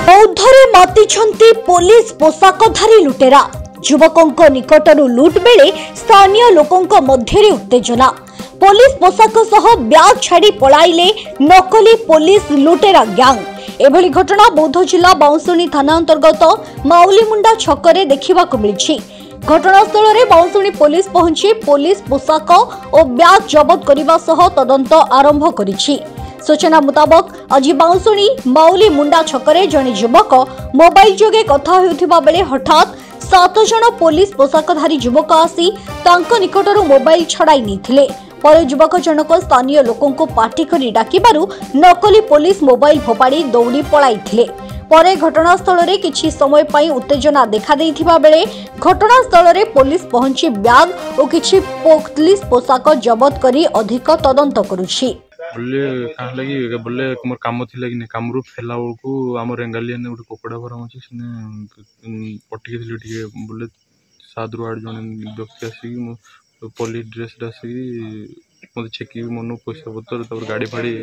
बौद्धरे मातिछंती police पोशाकधारी लुटेरा युवकों निकटरू लुट बेले स्थानीय लोकों मध्य उत्तेजना। पुलिस पोशाक सह ब्याग छाड़ी पलाइले नकली पुलिस लुटेरा ग्यांग। एभली घटना बौद्ध जिला बाउंसुणी थाना अंतर्गत माउलीमुंडा छकरे देखा मिली। घटनास्थल में बाउंसुणी पुलिस पहुंची पुलिस पोशाक और ब्याग जबत करने सह तदंत आरंभ करिछि। सूचना मुताबक आज बाउंसुणी माउली मुंडा छकरे जने युवक मोबाइल जोगे कथा होउथिबा बेले हठात 7 जन पुलिस पोशाकधारी युवक आसी तांको निकटरू मोबाइल छड़ाई निथिले। पर युवक जनक स्थानीय लोकों को पार्टी करी डाकिबारु नकली पुलिस मोबाइल फोपाड़ी दौड़ी पलाइथिले। परे घटनास्थल में किछि समय पई उत्तेजना देखा देइथिबा बेले घटनास्थल में पुलिस पहुंची ब्याग और किछि पुलिस पोशाक जबत करी अधिक तदंत करुछि। बोले कहाँ लगी बोले मोर काम थिला कि काम रु फेला को आम रेंगालिया ने गोटे कुकुड़ा फार्म अच्छे से पटिके टे बोले 7 ରୁ 8 जन व्यक्ति आसिक पुलिस ड्रेस आसिक मत छेकी मन पैसा पतर गाड़ी फाड़ी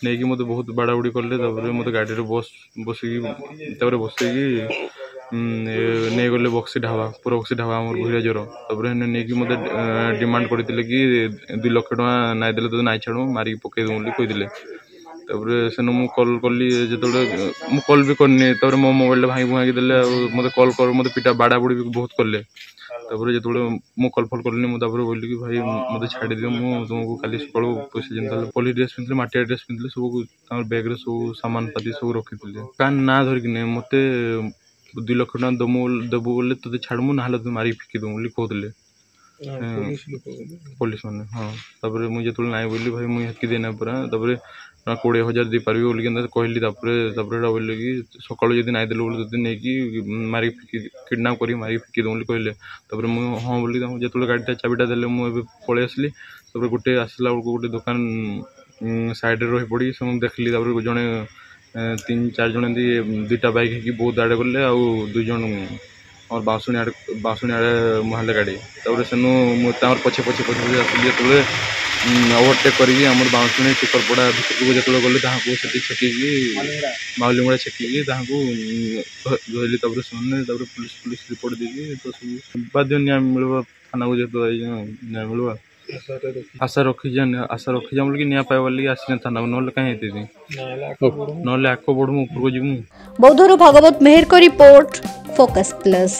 नहीं मत बहुत बाड़ाबुड़ी कले मत गाड़ी बसिक बसैक नहीं गले बक्सी ढाबा पूरा बक्सी ढाबा आम भूरा जोर नहीं मत डिमांड करते कि 2 लाख टका नाई देले तो नाई छाड़ू मारिक पकई दूँ कहते से मुझे कल कली जो कल भी करनी मो मोबाइल भाई भुआई देले मत कल कर मत पिटा बाड़ाबुड़ी भी बहुत कले जो मुझे कल फल कली मुझे बोली कि भाई मत छाड़ी दियो मुझे तुमको काली सकाल पैसा जिन पुलिस ड्रेस पिंधे माटिया ड्रेस पिंधे सब बैग सब सामान पाती सब रखी क्या ना धरिक नहीं मत 2 लाख टका देबू बोले तुझे छाड़मु ना तुम मारी फिकी दूँ कहते पुलिस मैंने हाँ मुझे जो ना बोली भाई मुझे हेकी देना पूरा 20,000 दे पारि बोल कहली बोले कि सकाल जब नाई देलु बोले तुझे नहीं मारी किडनाप कर मारी फिकी दूँ कहले मुझे हाँ बोली जो गाड़ीटा चाबिटा देले मुझे पलि आसली गोटे आसला बेलू गोटे दुकान साइड रही पड़ी सब देखली जड़े 3-4 जन 2टा बाइक है बहुत आड़े गले आउ 2 जन और बाँसुणी आड़े मुहाले गाड़ी से पछे पछे पछे आसली जो ओवरटेक करी बाँसुणी टिकरपड़ा भितर जो गले से छेकी माउलीमुड़ा छेकी धरली पुलिस रिपोर्ट देगी तो सब बाध्य न्याय मिल थाना को जो न्याय मिलवा आशा रखी बोल कि न्याय पाइबा लगी आसी थाना ना कहीं ना आग बढ़ू ऊपर जीवु। बौद्धरू भगवत मेहर को रिपोर्ट फोकस प्लस।